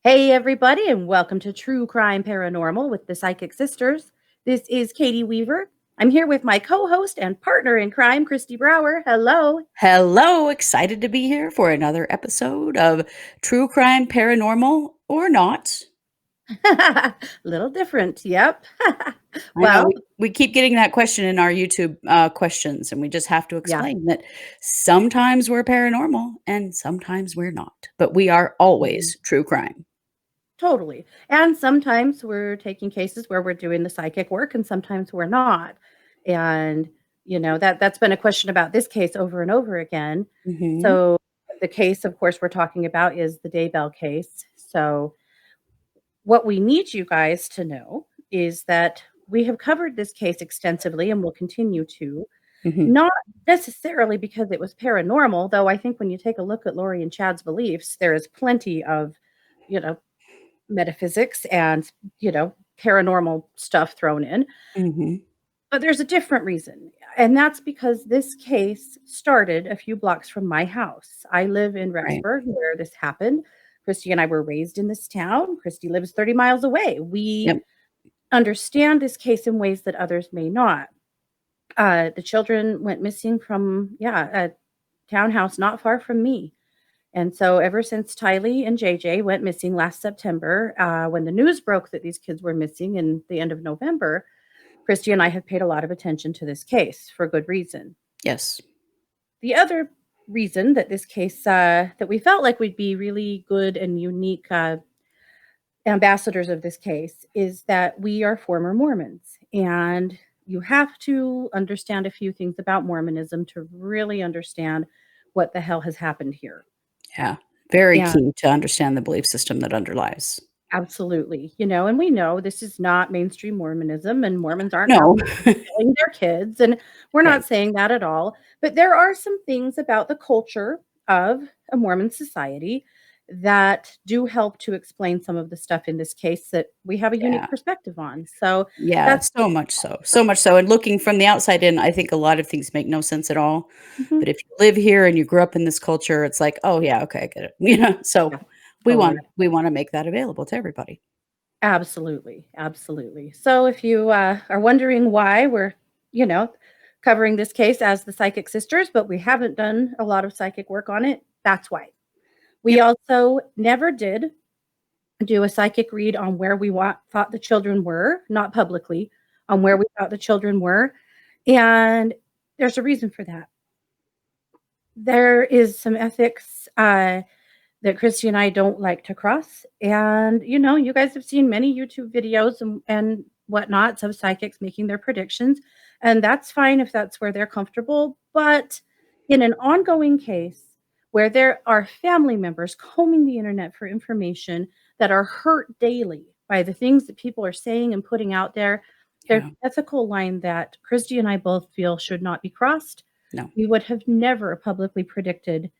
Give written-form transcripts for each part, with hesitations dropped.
Hey, everybody, and welcome to True Crime Paranormal with the Psychic Sisters. This is Katie Weaver. I'm here with my co host and partner in crime, Kristi Brower. Hello. Hello, excited to be here for another episode of True Crime Paranormal or Not. Little different. Yep. I know Well, we keep getting that question in our YouTube questions, and we just have to yeah, explain that sometimes we're paranormal and sometimes we're not, but we are always true crime. totally. And sometimes we're taking cases where we're doing the psychic work, and sometimes we're not. And that's been a question about this case over and over again. Hmm. So the case, of course, we're talking about is the Daybell case. So what we need you guys to know is that we have covered this case extensively and will continue to, Hmm. not necessarily because it was paranormal, though I think when you take a look at Lori and Chad's beliefs, there is plenty of, you know, metaphysics and, paranormal stuff thrown in. Hmm. But there's a different reason. And that's because this case started a few blocks from my house. I live in Right. Rexburg where this happened. Kristi and I were raised in this town. Kristi lives 30 miles away. We Yep. understand this case in ways that others may not. The children went missing from, a townhouse not far from me. And so ever since Tylee and JJ went missing last September, when the news broke that these kids were missing in the end of November, Kristi and I have paid a lot of attention to this case for good reason. Yes. The other reason that this case, that we felt like we'd be really good and unique ambassadors of this case is that we are former Mormons. And you have to understand a few things about Mormonism to really understand what the hell has happened here. Yeah. Very Yeah, key to understand the belief system that underlies. absolutely. And we know this is not mainstream Mormonism, and Mormons aren't out No. killing their kids. And we're Right. not saying that at all. But there are some things about the culture of a Mormon society that do help to explain some of the stuff in this case that we have a unique Yeah. perspective on. So Yeah, that's so much so. So much so, and looking from the outside in, I think a lot of things make no sense at all, mhm, but if you live here and you grew up in this culture, it's like, "Oh, yeah, okay, I get it." So yeah, we totally. wanna make that available to everybody. Absolutely, absolutely. So if you are wondering why we're, you know, covering this case as the Psychic Sisters, but we haven't done a lot of psychic work on it, that's why. We Yep. also never did do a psychic read on where we thought the children were, not publicly, on where we thought the children were. And there's a reason for that. There is some ethics that Kristi and I don't like to cross. And, you guys have seen many YouTube videos and whatnots of psychics making their predictions. And that's fine if that's where they're comfortable. But in an ongoing case where there are family members combing the internet for information that are hurt daily by the things that people are saying and putting out there, there's Yeah. an ethical line that Kristi and I both feel should not be crossed. No. We would have never publicly predicted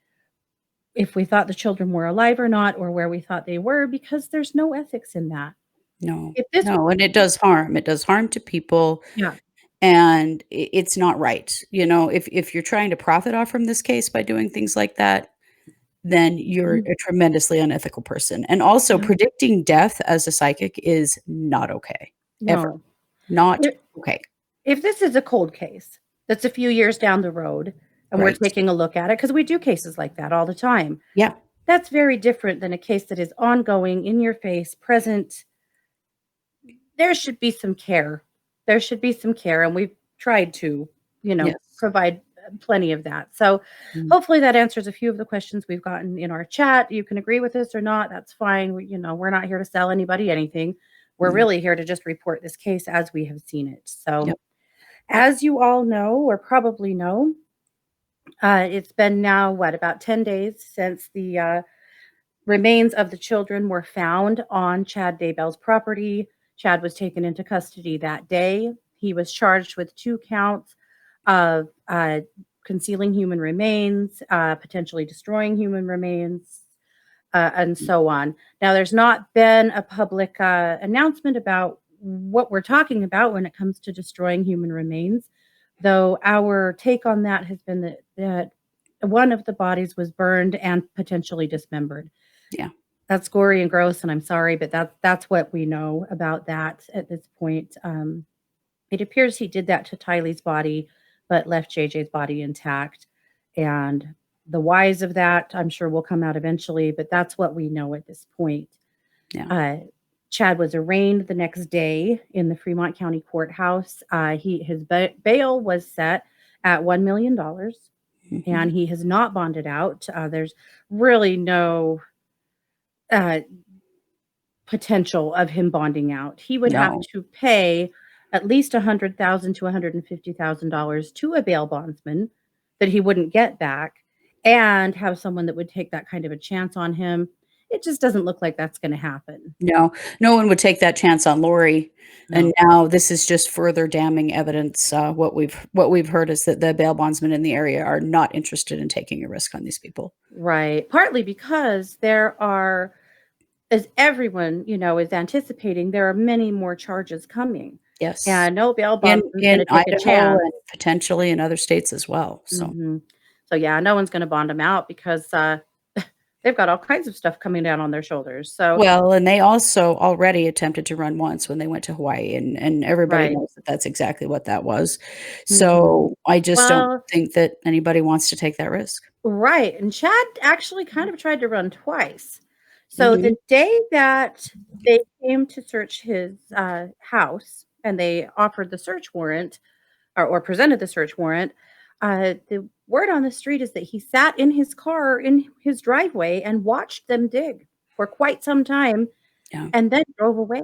if we thought the children were alive or not, or where we thought they were, because there's no ethics in that. No. If this No, and it does harm. It does harm to people, Yeah, and it's not right. If you're trying to profit off from this case by doing things like that, then you're mhm, a tremendously unethical person, and also yeah, predicting death as a psychic is not okay, ever. no. Not If okay. if this is a cold case that's a few years down the road and we're Right. taking a look at it, because we do cases like that all the time, Yeah. that's very different than a case that is ongoing, in your face, present. There should be some care. There should be some care, and we've tried to, Yes. provide plenty of that. So, Mm, hopefully that answers a few of the questions we've gotten in our chat. You can agree with this or not, that's fine. We're not here to sell anybody anything. We're no. really here to just report this case as we have seen it. So, Yep. as you all know or probably know, it's been now about 10 days since the remains of the children were found on Chad Daybell's property. Chad was taken into custody that day. He was charged with 2 counts of concealing human remains, potentially destroying human remains, and so on. Now, there's not been a public announcement about what we're talking about when it comes to destroying human remains, though our take on that has been that one of the bodies was burned and potentially dismembered. Yeah. That's gory and gross, and I'm sorry, but that's what we know about that at this point. It appears he did that to Tylee's body, but left JJ's body intact. And the whys of that, I'm sure, will come out eventually, but that's what we know at this point. Yeah. Uh, Chad was arraigned the next day in the Fremont County Courthouse. His bail was set at $1 million, Mhm. and he has not bonded out. There's really no uh, potential of him bonding out. He would have No. to pay at least $100,000 to $150,000 to a bail bondsman that he wouldn't get back, and have someone that would take that kind of a chance on him. It just doesn't look like that's going to happen. No. No one would take that chance on Lori, and No. now this is just further damning evidence. What we've heard is that the bail bondsmen in the area are not interested in taking a risk on these people. Right. Partly because there are, as everyone, is anticipating, there are many more charges coming. Yes. And no bail In bondsman's in going to take a Idaho chance. and potentially in other states as well, so Mhm. So, yeah, no one's gonna bond them out because, they've got all kinds of stuff coming down on their shoulders, so. well, and they also already attempted to run once when they went to Hawaii, and everybody Right. knows that that's exactly what that was. Mhm. So, I just don't Well, think that anybody wants to take that risk. right, and Chad actually kind of tried to run twice. So, Mhm. the day that they came to search his, house and they offered the search warrant, or presented the search warrant, the word on the street is that he sat in his car in his driveway and watched them dig for quite some time Yeah. and then drove away.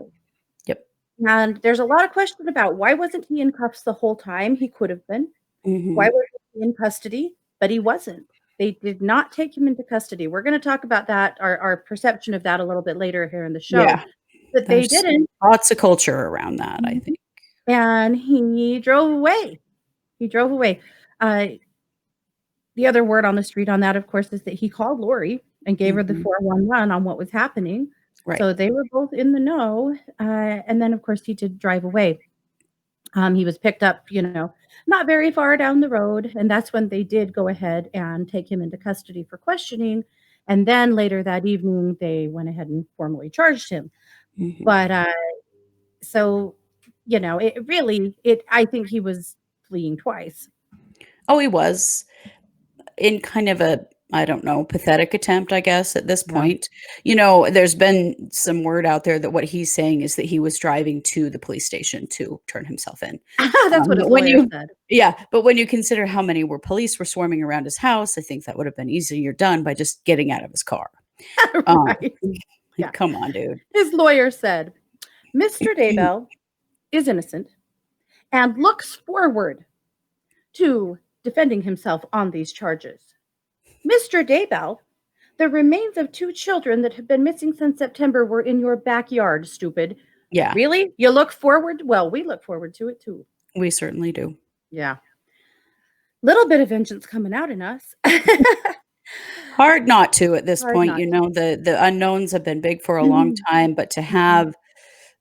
Yep. And there's a lot of question about why wasn't he in cuffs the whole time? He could have been. Why Mhm. wasn't he in custody? But he wasn't. They did not take him into custody. We're gonna talk about that, our perception of that a little bit later here in the show, Yeah. but they There's didn't. lots of culture around that, I Mhm. think. And he drove away. He drove away. Uh, the other word on the street on that, of course, is that he called Lori and gave her the Mhm. 411 on what was happening. Right. So they were both in the know. And then, of course, he did drive away. He was picked up, not very far down the road, and that's when they did go ahead and take him into custody for questioning. And then later that evening, they went ahead and formally charged him. Mhm. But so, it really, I think he was fleeing twice. Oh, he was. In kind of a, I don't know, pathetic attempt, I guess, at this Yeah. point. There's been some word out there that what he's saying is that he was driving to the police station to turn himself in. That's what his But when lawyer you said. yeah, but when you consider how many police were swarming around his house, I think that would have been easier done by just getting out of his car. Um, Right. Yeah. Come on, dude. His lawyer said, "Mr. Daybell is innocent and looks forward to defending himself on these charges. Mr. Daybell, the remains of two children that have been missing since September were in your backyard, stupid. Yeah, Really? You look forward? Well, we look forward to it too." we certainly do. Yeah. Little bit of vengeance coming out in us. Hard not to at this Hard point, not to. the unknowns have been big for a long Mhm. time, but to Mhm. have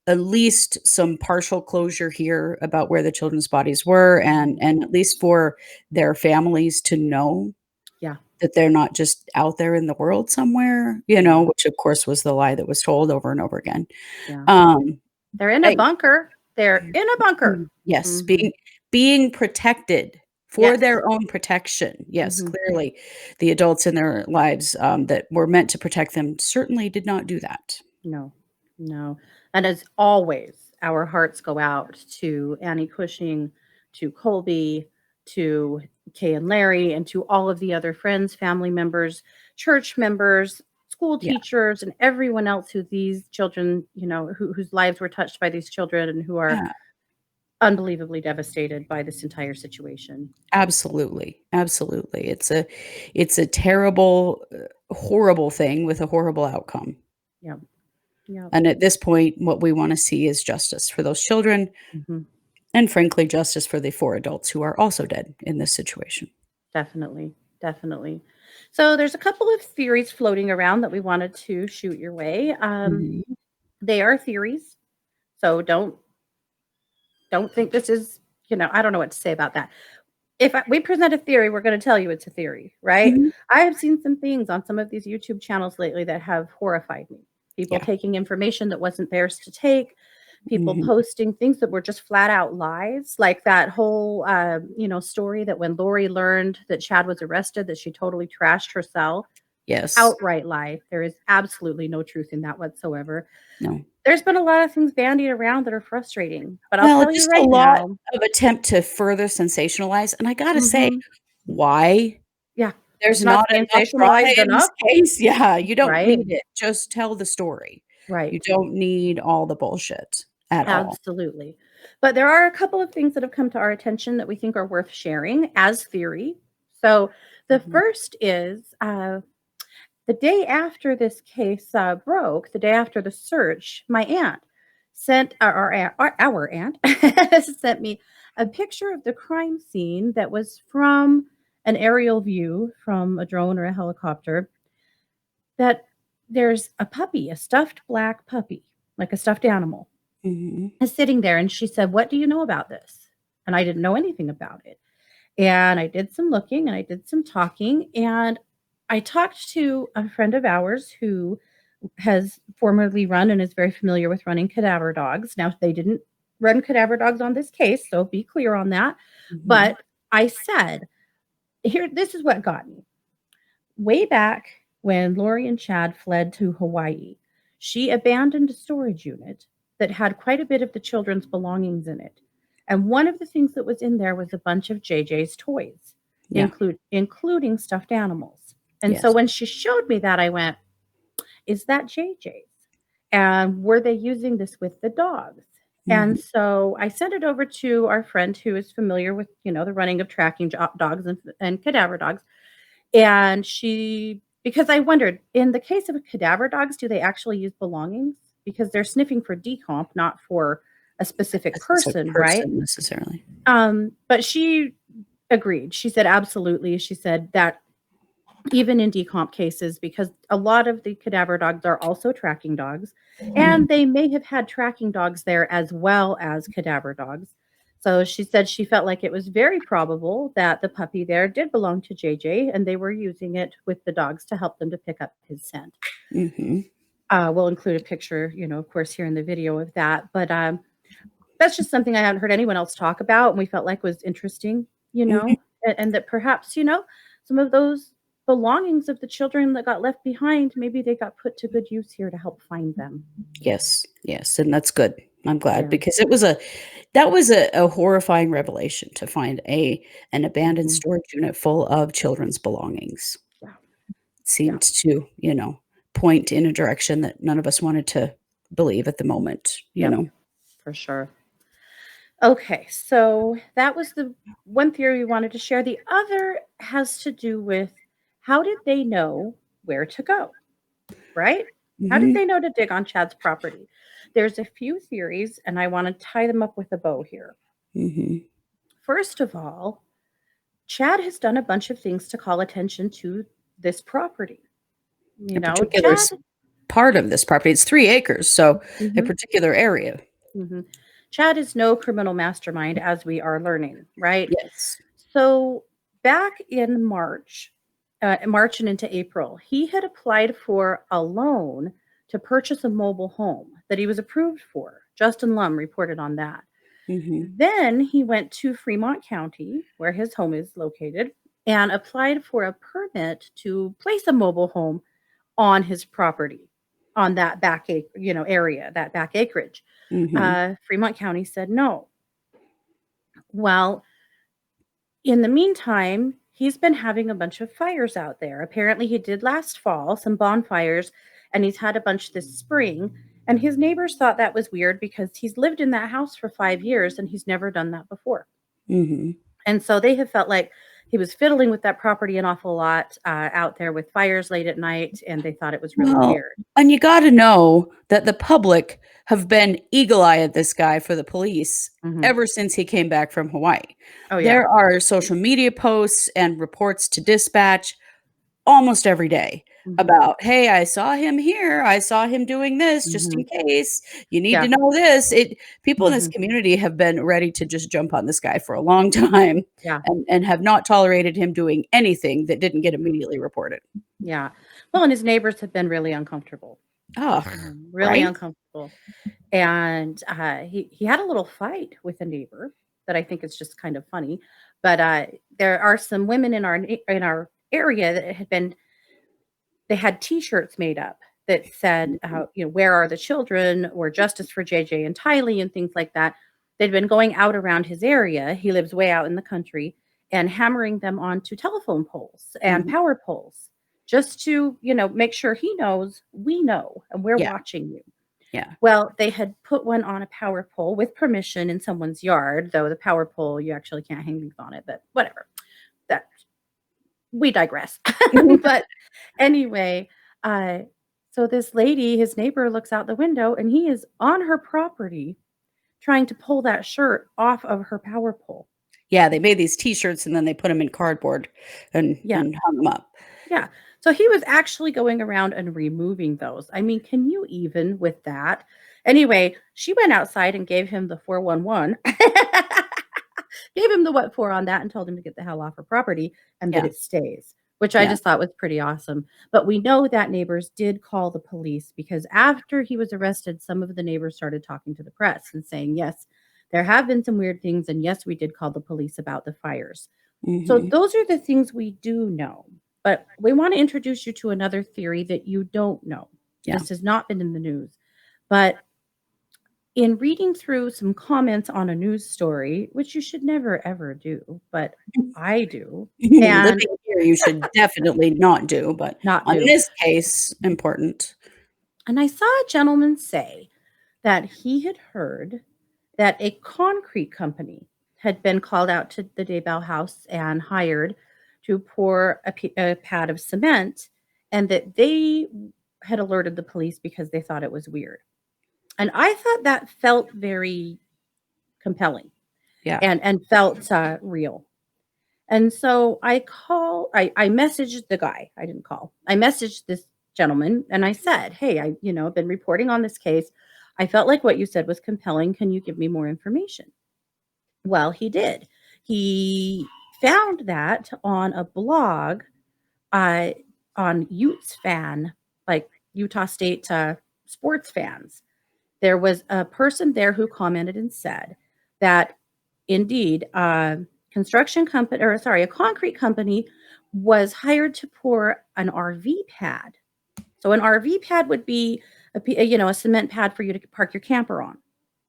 at least some partial closure here about where the children's bodies were, and Mhm. at least for their families to know Yeah. that they're not just out there in the world somewhere, Yeah. which of course was the lie that was told over and over again. Yeah. Um, They're in a I bunker. They're in a bunker. yes, Mhm. being protected for Yes. their own protection. Yes, Mhm. clearly, the adults in their lives, that were meant to protect them certainly did not do that. No, no. And as always, our hearts go out to Annie Cushing, to Colby, to Kay and Larry, and to all of the other friends, family members, church members, school Yeah, teachers, and everyone else who these children, whose lives were touched by these children and who are yeah, unbelievably devastated by this entire situation. absolutely, absolutely. It's a terrible, horrible thing with a horrible outcome. Yep. Yep. And at this point, what we wanna see is justice for those children, Mhm. and frankly, justice for the 4 adults who are also dead in this situation. Definitely, definitely. So there's a couple of theories floating around that we wanted to shoot your way. Mhm. They are theories, so don't think this is, I don't know what to say about that. if we present a theory, we're going to tell you it's a theory, right? Mhm. I have seen some things on some of these YouTube channels lately that have horrified me. People Yeah. taking information that wasn't theirs to take, people Mhm. posting things that were just flat out lies, like that whole, story that when Lori learned that Chad was arrested, that she totally trashed herself. Yes. Outright lie. There is absolutely no truth in that whatsoever. No. There's been a lot of things bandied around that are frustrating, but I'll Well, tell you just a right lot now. of attempt to further sensationalize, and I gotta say, Mhm. why? Yeah. It's There's not not enough drama sensationalized in this enough. case. Yeah, you don't Right. need it. Just tell the story. You Right. don't need all the bullshit at all. Absolutely. But there are a couple of things that have come to our attention that we think are worth sharing as theory. So the Mhm. first is the day after this case broke, the day after the search, my aunt sent our aunt sent me a picture of the crime scene that was from an aerial view from a drone or a helicopter. That there's a puppy, a stuffed black puppy, like a stuffed animal, Mhm. is sitting there, and she said, "What do you know about this?" And I didn't know anything about it. And I did some looking and I did some talking, and I talked to a friend of ours who has formerly run and is very familiar with running cadaver dogs. Now, they didn't run cadaver dogs on this case, so be clear on that. Mhm. But I said, here, this is what got me. Way back when Lori and Chad fled to Hawaii, she abandoned a storage unit that had quite a bit of the children's belongings in it. And one of the things that was in there was a bunch of JJ's toys, Yeah. including stuffed animals. And so Yes. when she showed me that, I went, is that JJ's? And were they using this with the dogs? And Mhm. so I sent it over to our friend who is familiar with, the running of tracking dogs and cadaver dogs. And because I wondered, in the case of cadaver dogs, do they actually use belongings? Because they're sniffing for decomp, not for a specific As a person, right? person necessarily. But she agreed. She said, absolutely. She said that even in decomp cases, because a lot of the cadaver dogs are also tracking dogs, Mhm. and they may have had tracking dogs there as well as cadaver dogs. So she said she felt like it was very probable that the puppy there did belong to JJ, and they were using it with the dogs to help them to pick up his scent. Mhm. We'll include a picture, of course, here in the video of that. But that's just something I hadn't heard anyone else talk about, and we felt like was interesting, Mhm. and that perhaps, some of those belongings of the children that got left behind, maybe they got put to good use here to help find them. Yes. Yes, and that's good. I'm glad Yeah. because that was a horrifying revelation to find an abandoned Mhm. storage unit full of children's belongings. Yeah. Yeah. Seemed to, point in a direction that none of us wanted to believe at the moment. Yep. For sure. Okay, so that was the one theory we wanted to share. The other has to do with, how did they know where to go? Right? How did Mhm. they know to dig on Chad's property? There's a few theories, and I want to tie them up with a bow here. Mhm. First of all, Chad has done a bunch of things to call attention to this property. A particular Chad. part of this property, it's 3 acres, so a Mhm, particular area. mhm. Chad is no criminal mastermind, as we are learning, right? Yes. So back in March and into April, he had applied for a loan to purchase a mobile home that he was approved for. Justin Lum reported on that. Mhm. Then he went to Fremont County, where his home is located, and applied for a permit to place a mobile home on his property, on that area, that back acreage. Mhm. Fremont County said no. Well, in the meantime, he's been having a bunch of fires out there. Apparently, he did last fall, some bonfires, and he's had a bunch this spring. And his neighbors thought that was weird because he's lived in that house for 5 years and he's never done that before. Mhm. And so they have felt like he was fiddling with that property an awful lot out there with fires late at night, and they thought it was really Well, weird. and you gotta know that the public have been eagle-eye at this guy for the police Hmm. ever since he came back from Hawaii. Oh, yeah. There are social media posts and reports to dispatch almost every day Mhm. about, "Hey, I saw him here. I saw him doing this just in Mhm. case. You need to Yeah. know this." People in this Mhm. community have been ready to just jump on this guy for a long time Yeah. and have not tolerated him doing anything that didn't get Mhm. immediately reported. Yeah. Well, and his neighbors have been really uncomfortable, Oh, really right? uncomfortable. And, he had a little fight with a neighbor that I think is just kind of funny, but, there are some women in our area that had been they had T-shirts made up that said, Mhm, "Where are the children?" or "Justice for JJ and Tylee," and things like that. They'd been going out around his area, he lives way out in the country, and hammering them onto telephone poles and mhm. power poles just to, make sure he knows we know and we're Yeah, watching you. yeah. Well, they had put one on a power pole with permission in someone's yard, though the power pole, you actually can't hang these on it, but whatever. That we digress. But anyway, uh, so this lady, his neighbor, looks out the window and he is on her property trying to pull that shirt off of her power pole. Yeah, they made these T-shirts and then they put them in cardboard and Yeah, and hung them up. yeah. So he was actually going around and removing those. I mean, can you even with that? Anyway, she went outside and gave him the 411. Gave him the what for on that and told him to get the hell off her property and that Yeah, it stays, which I yeah. just thought was pretty awesome. But we know that neighbors did call the police because after he was arrested, some of the neighbors started talking to the press and saying, yes, there have been some weird things. And yes, we did call the police about the fires. So Mhm. those are the things we do know. But we want to introduce you to another theory that you don't know. Yeah. This has not been in the news. But in reading through some comments on a news story, which you should never ever do, but I do, and Living here, you should definitely not do, but not on do. this case, important. And I saw a gentleman say that he had heard that a concrete company had been called out to the Daybell house and hired to pour a pad of cement, and that they had alerted the police because they thought it was weird. And I thought that felt very compelling Yeah. and felt real. And so I messaged the guy. I didn't call. I messaged this gentleman and I said, "Hey, I've been reporting on this case. I felt like what you said was compelling. Can you give me more information?" Well, he did. He found that on a blog uh, on Utes fan, like Utah State sports fans. There was a person there who commented and said that indeed, construction company or sorry, a concrete company was hired to pour an RV pad. So an RV pad would be a cement pad for you to park your camper on,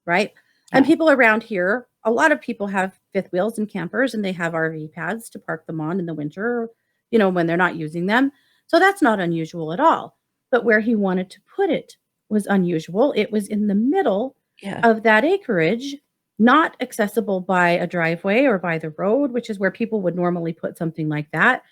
right? And Yeah. people around here, a lot of people have fifth wheels and campers and they have RV pads to park them on in the winter, when they're not using them. So that's not unusual at all. But where he wanted to put it was unusual. It was in the middle Yeah. of that acreage, not accessible by a driveway or by the road, which is where people would normally put something like that.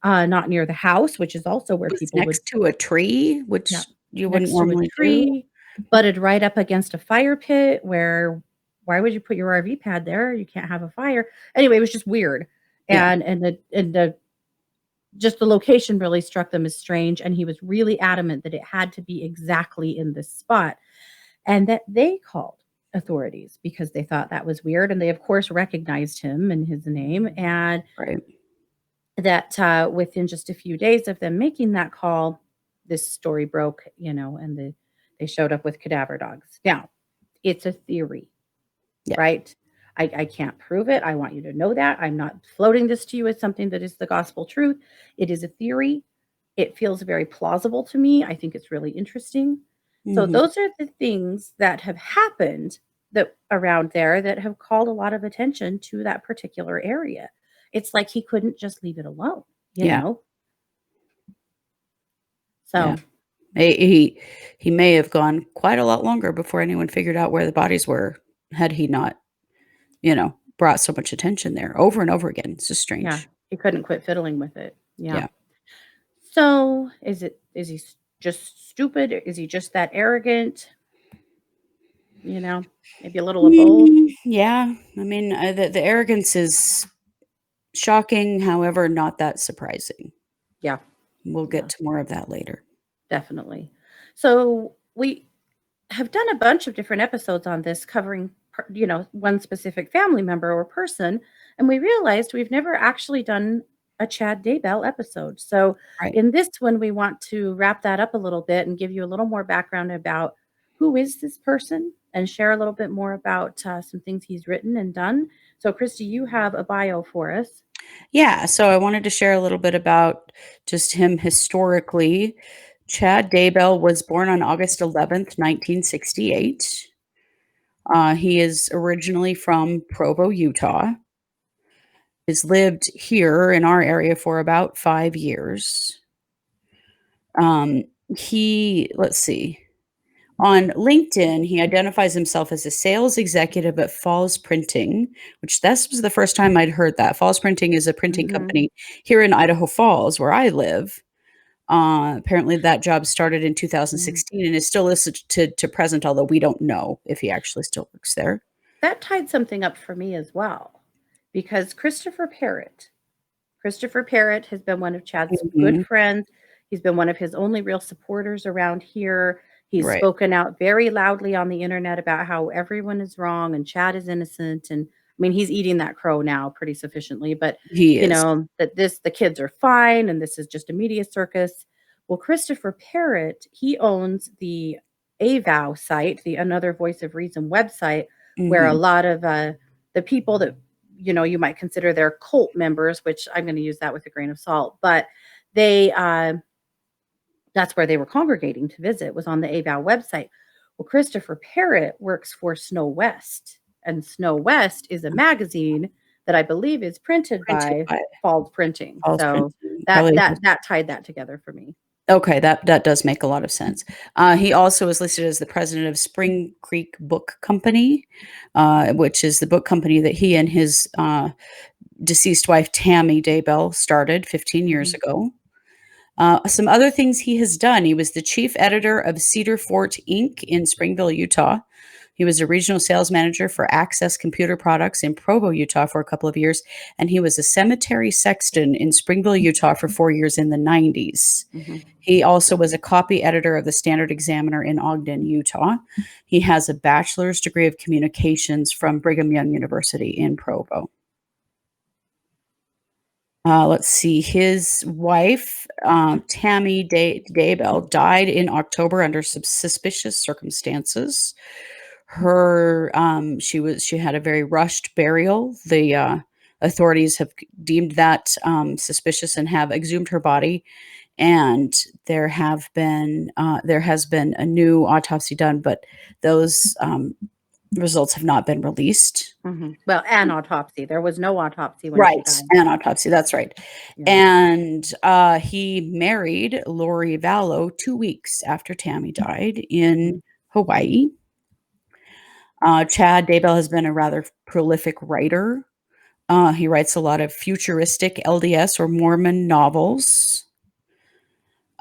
Not near the house, which is also where Was people would. next to a tree, Yeah, which you wouldn't next to a normally do. tree, butted right up against a fire pit where why would you put your RV pad there? You can't have a fire. Anyway, it was just weird. Yeah. And the just the location really struck them as strange, and he was really adamant that it had to be exactly in this spot, and that they called authorities because they thought that was weird, and they, of course, recognized him and his name, and Right. that, within just a few days of them making that call, this story broke, and they showed up with cadaver dogs. Now, it's a theory, Yeah. right? I can't prove it. I want you to know that. I'm not floating this to you as something that is the gospel truth. It is a theory. It feels very plausible to me. I think it's really interesting. So Mhm. those are the things that have happened that around there that have called a lot of attention to that particular area. It's like he couldn't just leave it alone, you Yeah. know? Yeah. So, He may have gone quite a lot longer before anyone figured out where the bodies were had he not, brought so much attention there over and over again. It's just yeah, strange. he couldn't quit fiddling with it. Yeah. Yeah. So, is he just stupid? Is he just that arrogant? Maybe a little of both? Yeah. I mean, the arrogance is shocking, however, not that surprising. Yeah. we'll Yeah, get to more of that later. definitely. So we have done a bunch of different episodes on this covering, one specific family member or person, and we realized we've never actually done a Chad Daybell episode. So Right. in this one, we want to wrap that up a little bit and give you a little more background about who is this person and share a little bit more about some things he's written and done. So, Kristi, you have a bio for us. Yeah, so I wanted to share a little bit about just him historically. Chad Daybell was born on August 11th, 1968. He is originally from Provo, Utah. Has lived here in our area for about 5 years. Um, let's see. On LinkedIn, he identifies himself as a sales executive at Falls Printing, which this was the first time I'd heard that. Falls Printing is a printing Hmm. company here in Idaho Falls, where I live. Apparently, that job started in 2016 and is still listed to present, although we don't know if he actually still works there. That tied something up for me as well, because Christopher Parrott has been one of Chad's good Mhm. friends. He's been one of his only real supporters around here. He's Right. spoken out very loudly on the internet about how everyone is wrong and Chad is innocent. And I mean, he's eating that crow now pretty sufficiently, but He is. that the kids are fine and this is just a media circus. Well, Christopher Parrott, he owns the AVOW site, the Another Voice of Reason website, where a Mhm. lot of the people that you might consider their cult members, which I'm going to use that with a grain of salt, but they that's where they were congregating to visit, was on the AVOW website. Well, Christopher Parrott works for Snow West, and Snow West is a magazine that I believe is printed Printed by by Falls Printing. Falls So Printing, that probably. that that tied that together for me. Okay, that does make a lot of sense. He also is listed as the president of Spring Creek Book Company, which is the book company that he and his deceased wife Tammy Daybell started 15 years Mhm. ago. Some other things he has done: he was the chief editor of Cedar Fort Inc. in Springville, Utah. He was a regional sales manager for Access Computer Products in Provo, Utah for a couple of years, and he was a cemetery sexton in Springville, Utah for 4 years in the 90s. Mhm. He also was a copy editor of the Standard Examiner in Ogden, Utah. He has a bachelor's degree of communications from Brigham Young University in Provo. Let's see. His wife, Tammy Daybell, died in October under suspicious circumstances. She had a very rushed burial. The authorities have deemed that suspicious and have exhumed her body. And there has been a new autopsy done, but those results have not been released. Mhm. Well, an autopsy. There was no autopsy when she Right, died. an autopsy, that's right. Yeah. And, he married Lori Vallow 2 weeks after Tammy died in Mhm. Hawaii. Chad Daybell has been a rather prolific writer. He writes a lot of futuristic LDS or Mormon novels.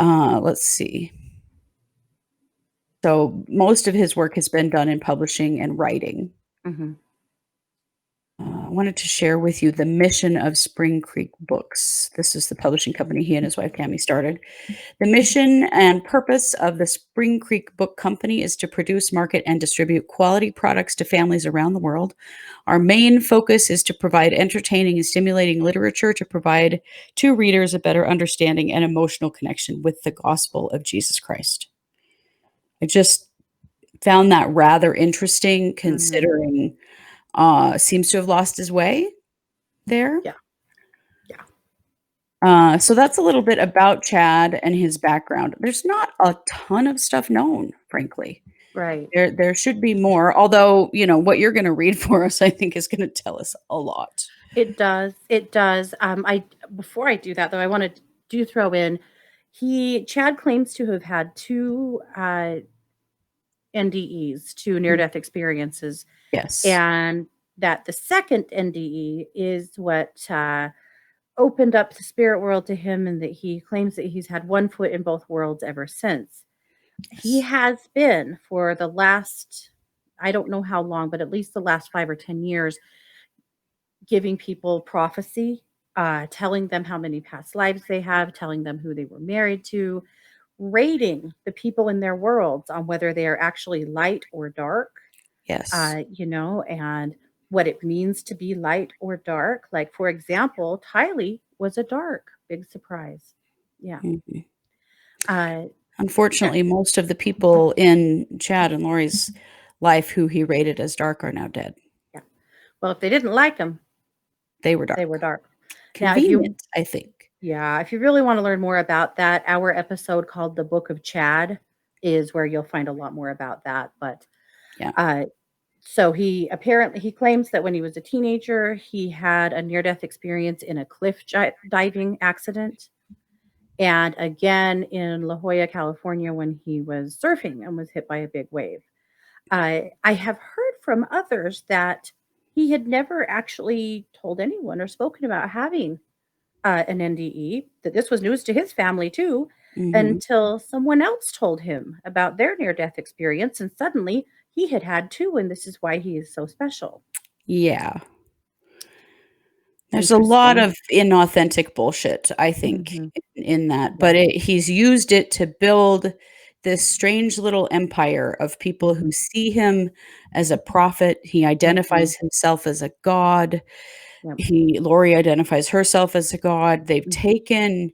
Let's see. So most of his work has been done in publishing and writing. Mhm. I wanted to share with you the mission of Spring Creek Books. This is the publishing company he and his wife Tammy started. The mission and purpose of the Spring Creek Book Company is to produce, market, and distribute quality products to families around the world. Our main focus is to provide entertaining and stimulating literature to provide to readers a better understanding and emotional connection with the gospel of Jesus Christ. I just found that rather interesting Mhm. considering seems to have lost his way there. Yeah. Yeah. So that's a little bit about Chad and his background. There's not a ton of stuff known, frankly. Right. There should be more, although, what you're gonna read for us, I think, is gonna tell us a lot. It does. It does. I Before I do that though, I want to do throw in Chad claims to have had two NDEs, two near Mm, death experiences, yes. and that the second NDE is what opened up the spirit world to him, and that he claims that he's had one foot in both worlds ever since. He Yes. has been for the last, I don't know how long, but at least the last 5 or 10 years, giving people prophecy telling them how many past lives they have, telling them who they were married to, rating the people in their worlds on whether they are actually light or dark, Yes. and what it means to be light or dark. Like, for example, Tylee was a dark, big surprise. Yeah. Mhm. Uh, yeah. Unfortunately, most of the people in Chad and Lori's life who he rated as dark are now dead. Yeah. Well, if they didn't like them, They were they dark. were dark. Now, Convenient, I think. if you really want to learn more about that, our episode called The Book of Chad is where you'll find a lot more about that. But Yeah. uh, so he claims that when he was a teenager, he had a near-death experience in a cliff diving accident, and again in La Jolla, California, when he was surfing and was hit by a big wave. I have heard from others that he had never actually told anyone or spoken about having an NDE, that this was news to his family too, Mhm. until someone else told him about their near death experience. And suddenly he had had two, and this is why he is so special. Yeah. There's a lot Interesting. of inauthentic bullshit, I think, Hmm. in that, Yeah. but he's used it to build this strange little empire of people who Hmm. see him as a prophet. He Hmm. identifies himself as a god. Yep. Lori identifies herself as a god. They've Hmm. taken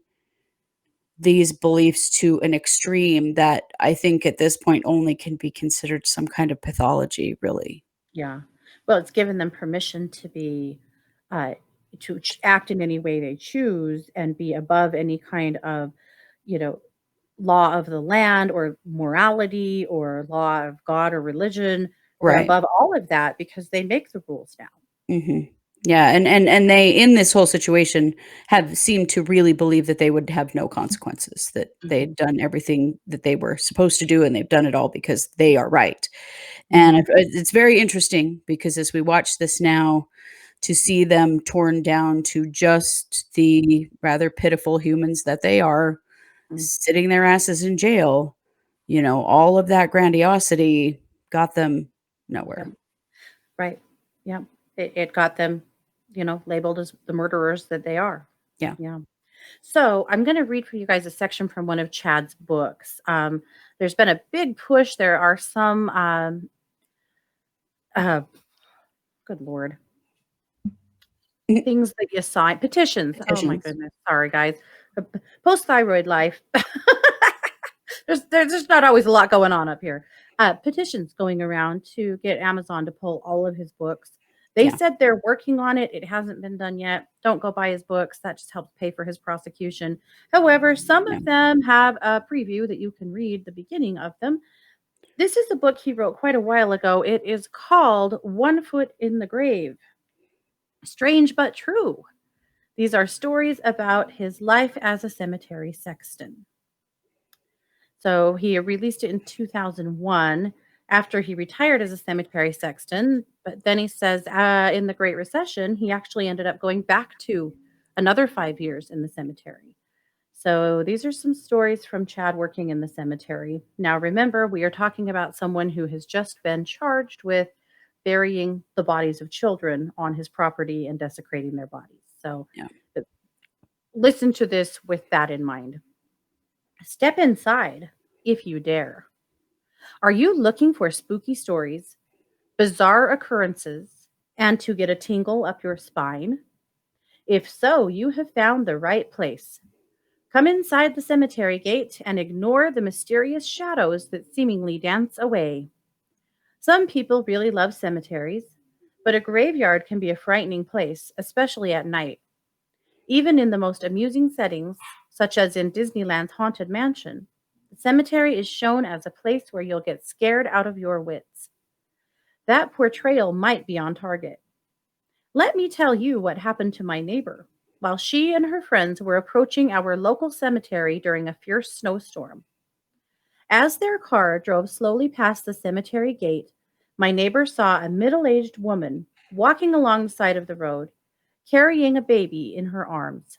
these beliefs to an extreme that I think at this point only can be considered some kind of pathology, really. Yeah. Well, it's given them permission to uh, act in any way they choose and be above any kind of, you know, law of the land or morality or law of God or religion. They're Right. above all of that because they make the rules now. Mhm. Yeah, and they, in this whole situation, have seemed to really believe that they would have no consequences, that they'd Mhm. done everything that they were supposed to do, and they've done it all because they are right. And Mhm. it's very interesting because as we watch this now, to see them torn down to just the rather pitiful humans that they are, Mm. sitting their asses in jail, all of that grandiosity got them Yep. nowhere. Right. Yep. It got them, labeled as the murderers that they are. Yeah. Yeah. So I'm going to read for you guys a section from one of Chad's books. There's been a big push. There are some, uh, good Lord, things that you sign, petitions. Oh my Petitions. goodness. Sorry, guys. Post thyroid life. There's just not always a lot going on up here. Petitions going around to get Amazon to pull all of his books. They Yeah. said they're working on it. It hasn't been done yet. Don't go buy his books. That just helps pay for his prosecution. However, some Yeah. of them have a preview that you can read the beginning of them. This is a book he wrote quite a while ago. It is called One Foot in the Grave. Strange but true. These are stories about his life as a cemetery sexton. So he released it in 2001 after he retired as a cemetery sexton. But then he says in the Great Recession, he actually ended up going back to another 5 years in the cemetery. So these are some stories from Chad working in the cemetery. Now, remember, we are talking about someone who has just been charged with burying the bodies of children on his property and desecrating their bodies. So Yeah. uh, listen to this with that in mind. Step inside if you dare. Are you looking for spooky stories, bizarre occurrences, and to get a tingle up your spine? If so, you have found the right place. Come inside the cemetery gate and ignore the mysterious shadows that seemingly dance away. Some people really love cemeteries, but a graveyard can be a frightening place, especially at night. Even in the most amusing settings, such as in Disneyland's Haunted Mansion, the cemetery is shown as a place where you'll get scared out of your wits. That portrayal might be on target. Let me tell you what happened to my neighbor while she and her friends were approaching our local cemetery during a fierce snowstorm. As their car drove slowly past the cemetery gate, my neighbor saw a middle aged woman walking along the side of the road, carrying a baby in her arms.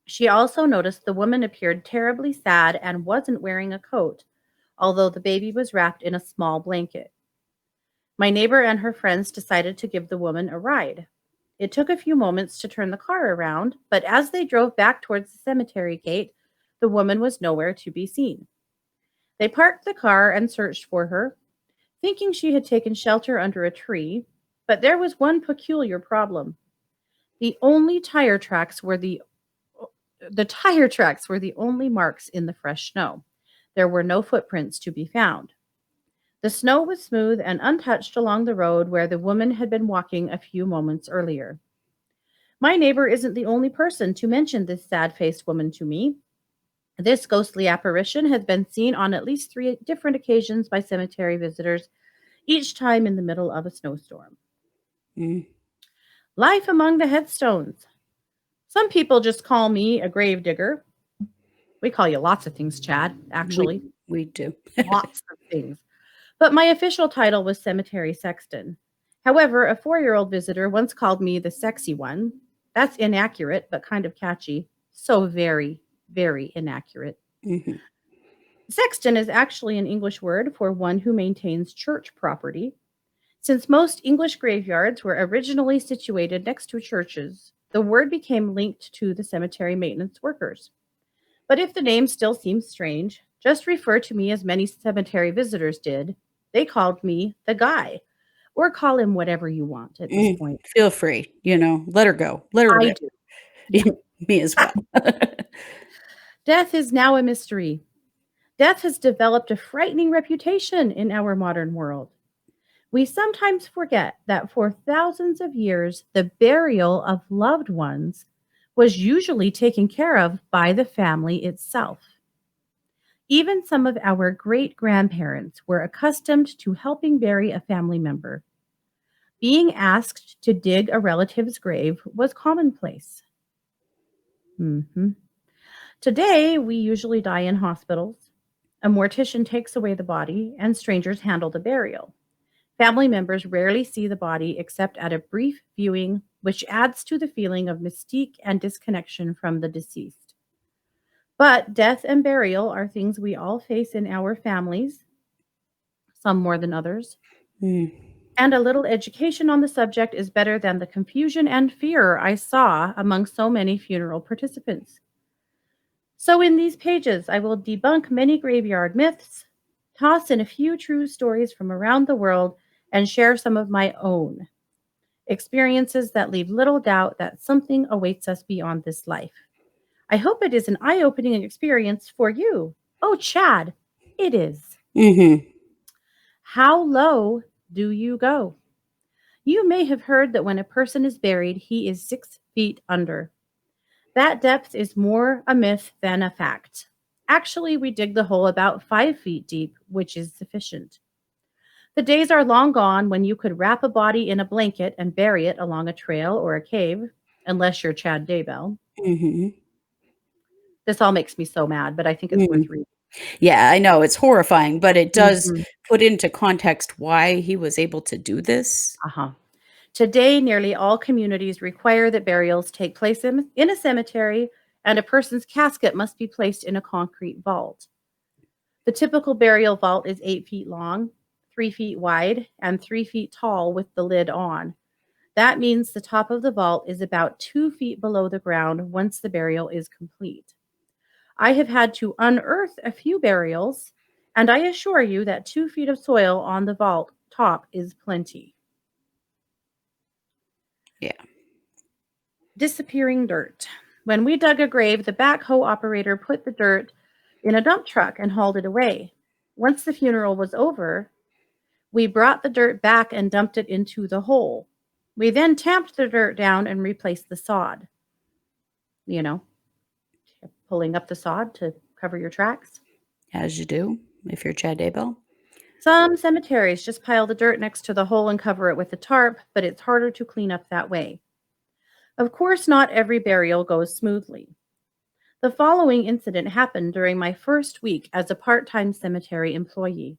She also noticed the woman appeared terribly sad and wasn't wearing a coat, although the baby was wrapped in a small blanket. My neighbor and her friends decided to give the woman a ride. It took a few moments to turn the car around, but as they drove back towards the cemetery gate, the woman was nowhere to be seen. They parked the car and searched for her, thinking she had taken shelter under a tree, but there was one peculiar problem. The only tire tracks were the tire tracks were the only marks in the fresh snow. There were no footprints to be found. The snow was smooth and untouched along the road where the woman had been walking a few moments earlier. My neighbor isn't the only person to mention this sad faced woman to me. This ghostly apparition has been seen on at least 3 different occasions by cemetery visitors, each time in the middle of a snowstorm. Mm. Life among the headstones. Some people just call me a grave digger. We call you lots of things, Chad, actually. We do. Lots of things. But my official title was cemetery sexton. However, a 4-year-old visitor once called me the sexy one. That's inaccurate, but kind of catchy. So very, very inaccurate. Mm-hmm. Sexton is actually an English word for one who maintains church property. Since most English graveyards were originally situated next to churches, the word became linked to the cemetery maintenance workers. But if the name still seems strange, just refer to me as many cemetery visitors did. They called me the guy, or call him whatever you want at this point. Feel free, let her go. Let her I rip. do. Yeah. Me as well. Death is now a mystery. Death has developed a frightening reputation in our modern world. We sometimes forget that for thousands of years, the burial of loved ones was usually taken care of by the family itself. Even some of our great grandparents were accustomed to helping bury a family member. Being asked to dig a relative's grave was commonplace. Today, we usually die in hospitals. A mortician takes away the body, and strangers handle the burial. Family members rarely see the body except at a brief viewing, which adds to the feeling of mystique and disconnection from the deceased. But death and burial are things we all face in our families, some more than others. And a little education on the subject is better than the confusion and fear I saw among so many funeral participants. So in these pages, I will debunk many graveyard myths, toss in a few true stories from around the world, and share some of my own experiences that leave little doubt that something awaits us beyond this life. I hope it is an eye-opening experience for you. Oh, Chad, it is. How low do you go? You may have heard that when a person is buried, he is 6 feet under. That depth is more a myth than a fact. Actually, we dig the hole about 5 feet deep, which is sufficient. The days are long gone when you could wrap a body in a blanket and bury it along a trail or a cave, unless you're Chad Daybell. This all makes me so mad, but I think it's worth reading. Yeah, I know. It's horrifying, but it does put into context why he was able to do this. Today, nearly all communities require that burials take place in a cemetery, and a person's casket must be placed in a concrete vault. The typical burial vault is 8 feet long, 3 feet wide, and 3 feet tall with the lid on. That means the top of the vault is about 2 feet below the ground once the burial is complete. I have had to unearth a few burials, and I assure you that 2 feet of soil on the vault top is plenty. Yeah. Disappearing dirt. When we dug a grave, the backhoe operator put the dirt in a dump truck and hauled it away. Once the funeral was over, we brought the dirt back and dumped it into the hole. We then tamped the dirt down and replaced the sod. Pulling up the sod to cover your tracks. As you do, if you're Chad Daybell. Some cemeteries just pile the dirt next to the hole and cover it with a tarp, but it's harder to clean up that way. Of course, not every burial goes smoothly. The following incident happened during my first week as a part-time cemetery employee.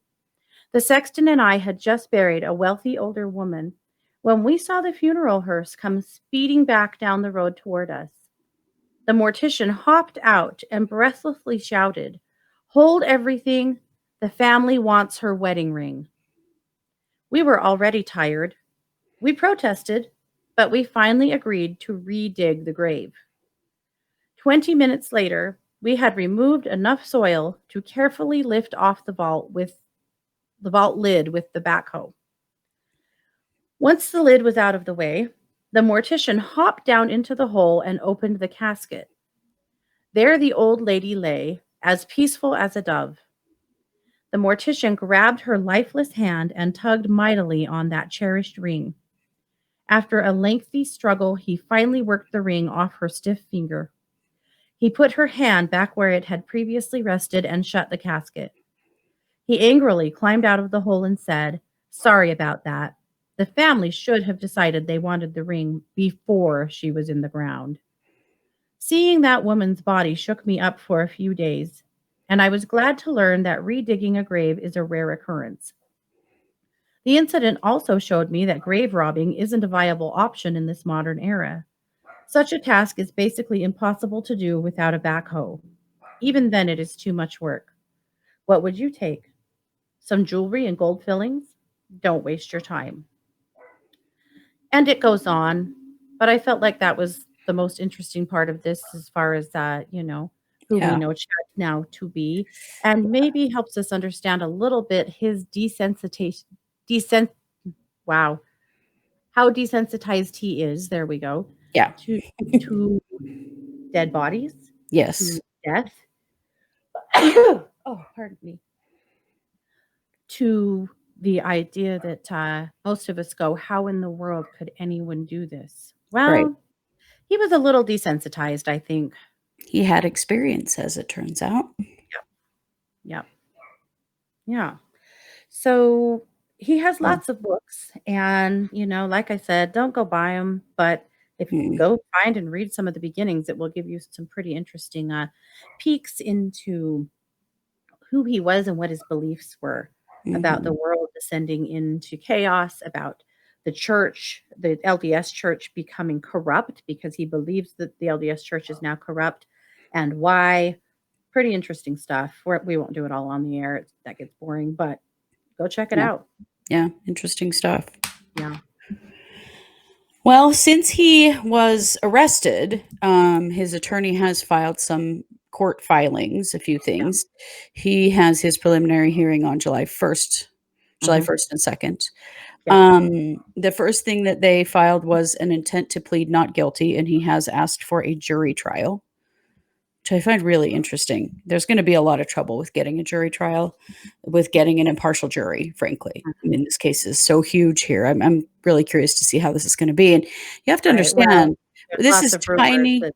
The sexton and I had just buried a wealthy older woman when we saw the funeral hearse come speeding back down the road toward us. The mortician hopped out and breathlessly shouted, "Hold everything. The family wants her wedding ring." We were already tired. We protested, but we finally agreed to redig the grave. 20 minutes later, we had removed enough soil to carefully lift off the vault lid with the backhoe. Once the lid was out of the way, the mortician hopped down into the hole and opened the casket. There the old lady lay, as peaceful as a dove. The mortician grabbed her lifeless hand and tugged mightily on that cherished ring. After a lengthy struggle, he finally worked the ring off her stiff finger. He put her hand back where it had previously rested and shut the casket. He angrily climbed out of the hole and said, "Sorry about that. The family should have decided they wanted the ring before she was in the ground." Seeing that woman's body shook me up for a few days, and I was glad to learn that redigging a grave is a rare occurrence. The incident also showed me that grave robbing isn't a viable option in this modern era. Such a task is basically impossible to do without a backhoe. Even then, it is too much work. What would you take? Some jewelry and gold fillings? Don't waste your time. And it goes on, but I felt like that was the most interesting part of this as far as who we Yeah. know Chad now to be, and maybe helps us understand a little bit his desensitization, desen wow, how desensitized he is, there we go, Yeah. to to dead bodies, Yes. to death. Oh, pardon me. To the idea that, most of us go, "How in the world could anyone do this?" Right. Well, he was a little desensitized, I think. He had experience, as it turns out. Yep. Yeah. So, he has Mm. lots of books and, like I said, don't go buy them, but if Mm. go find and read some of the beginnings, it will give you some pretty interesting, peeks into who he was and what his beliefs were about the Mhm. world descending into chaos, about the church, the LDS church becoming corrupt because he believes that the LDS church is now corrupt, and why. Pretty interesting stuff. We won't do it all on the air. That gets boring, but go check it Yeah. out. Yeah. Interesting stuff. Yeah. Well, since he was arrested, his attorney has filed some court filings, a few Yeah. things. He has his preliminary hearing on July Mhm. 1st and 2nd. Yeah. The first thing that they filed was an intent to plead not guilty, and he has asked for a jury trial, which I find really interesting. There's going to be a lot of trouble with getting a jury trial, with getting an impartial jury, frankly. I Mhm. mean, this case is so huge here. I'm really curious to see how this is going to be. And you have to Right. Well, understand, there's this lots is of rumors tiny. that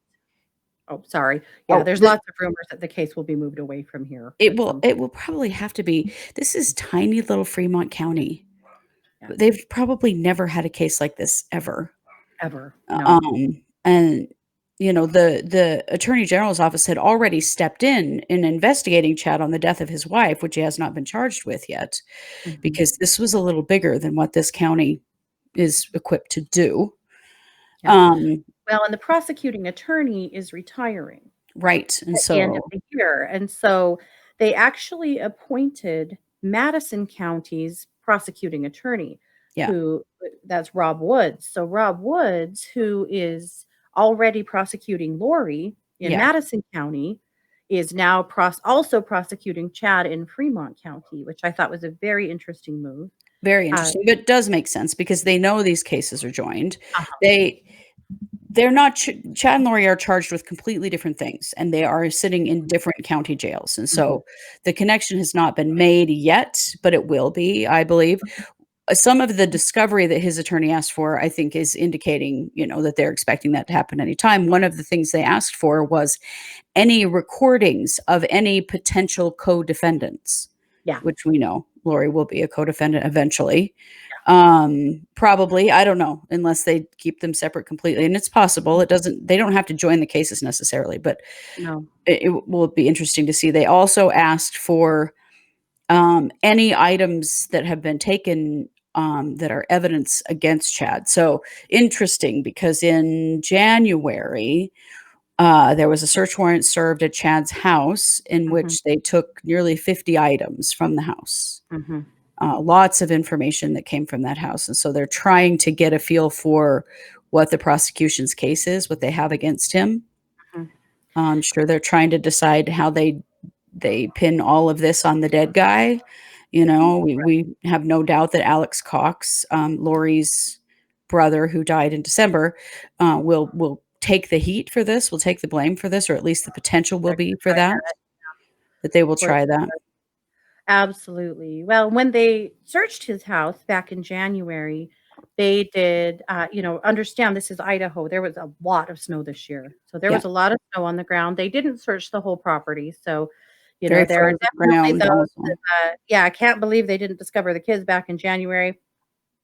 oh, sorry. Yeah, Oh, there's lots of rumors that the case will be moved away from here at some it point. will probably have to be. This is tiny little Fremont County. Yeah. They've probably never had a case like this ever. Ever. No. And the attorney general's office had already stepped in investigating Chad on the death of his wife, which he has not been charged with yet, Mhm. because this was a little bigger than what this county is equipped to do. Yeah. Um, Well, and the prosecuting attorney is retiring right, and at the end of so the year, and so they actually appointed Madison County's prosecuting attorney, yeah, who that's Rob Woods. So Rob Woods, who is already prosecuting Lori in yeah, Madison County, is now also prosecuting Chad in Fremont County, which I thought was a very interesting move. very Uh, interesting, but it does make sense because they know these cases are joined. uh-huh, They They're not Chad and Lori are charged with completely different things, and they are sitting in mhm, different county jails, and mhm, so the connection has not been made yet, but it will be, I believe. Some of the discovery that his attorney asked for, I think, is indicating, that they're expecting that to happen anytime. One of the things they asked for was any recordings of any potential co-defendants, yeah, which we know Lori will be a co-defendant eventually. yeah, Probably, I don't know, unless they keep them separate completely, and it's possible. They don't have to join the cases necessarily, but no, it will be interesting to see. They also asked for any items that have been taken that are evidence against Chad. So interesting because in January, there was a search warrant served at Chad's house in mhm, which they took nearly 50 items from the house. mhm, Lots of information that came from that house. And so they're trying to get a feel for what the prosecution's case is, what they have against him. Mhm. I'm sure they're trying to decide how they pin all of this on the dead guy. You know, we have no doubt that Alex Cox, Lori's brother who died in December, will take the heat for this, will take the blame for this, or at least the potential will They're be gonna for try that they will for try that. absolutely. Well, when they searched his house back in January, they did, understand this is Idaho. There was a lot of snow this year. So there Yeah, was a lot of snow on the ground. They didn't search the whole property. So, very there are frozen definitely ground those also. that, yeah, I can't believe they didn't discover the kids back in January.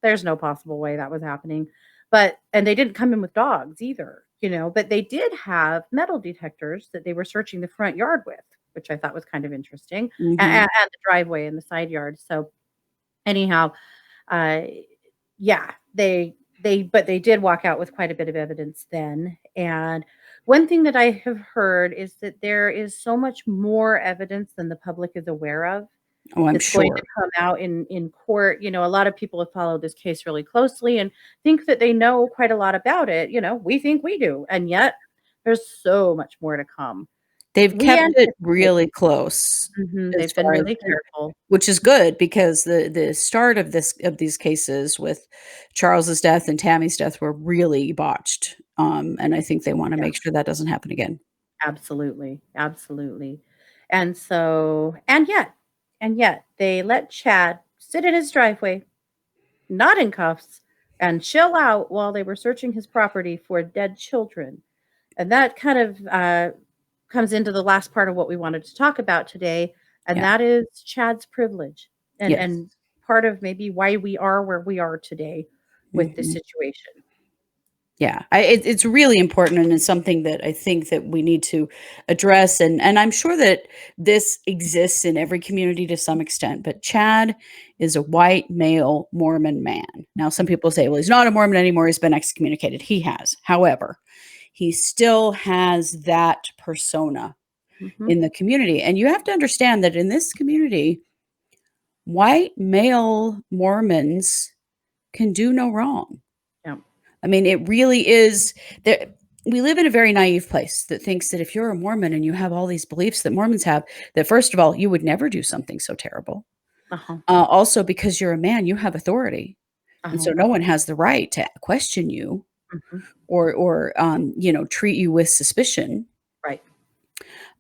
There's no possible way that was happening. And they didn't come in with dogs either, but they did have metal detectors that they were searching the front yard with, which I thought was kind of interesting, Mhm. and the driveway and the side yard. So anyhow, uh, yeah, but they did walk out with quite a bit of evidence then. And one thing that I have heard is that there is so much more evidence than the public is aware of Oh, I'm that's going to sure. come out in court. A lot of people have followed this case really closely and think that they know quite a lot about it. We think we do, and yet there's so much more to come. They've We kept it anticipate. really close as They've been far as, really careful. which is good because the start of these cases with Charles's death and Tammy's death were really botched, and I think they wanna Yeah, make sure that doesn't happen again. absolutely, absolutely. And yet they let Chad sit in his driveway, not in cuffs, and chill out while they were searching his property for dead children. And that kind of comes into the last part of what we wanted to talk about today, and Yeah. that is Chad's privilege, and Yes. and part of maybe why we are where we are today with this Mhm. situation. Yeah, it's really important, and it's something that I think that we need to address, and I'm sure that this exists in every community to some extent. But Chad is a white male Mormon man. Now, some people say, "Well, he's not a Mormon anymore; he's been excommunicated." He has, however, he still has that persona Mhm. in the community, and you have to understand that in this community, white male Mormons can do no wrong. Yeah. I mean, it really is there. We live in a very naive place that thinks that if you're a Mormon and you have all these beliefs that Mormons have, that first of all, you would never do something so terrible. Uh-huh. Also, because you're a man, you have authority, and Uh-huh. so no one has the right to question you Mhm. or treat you with suspicion. Right.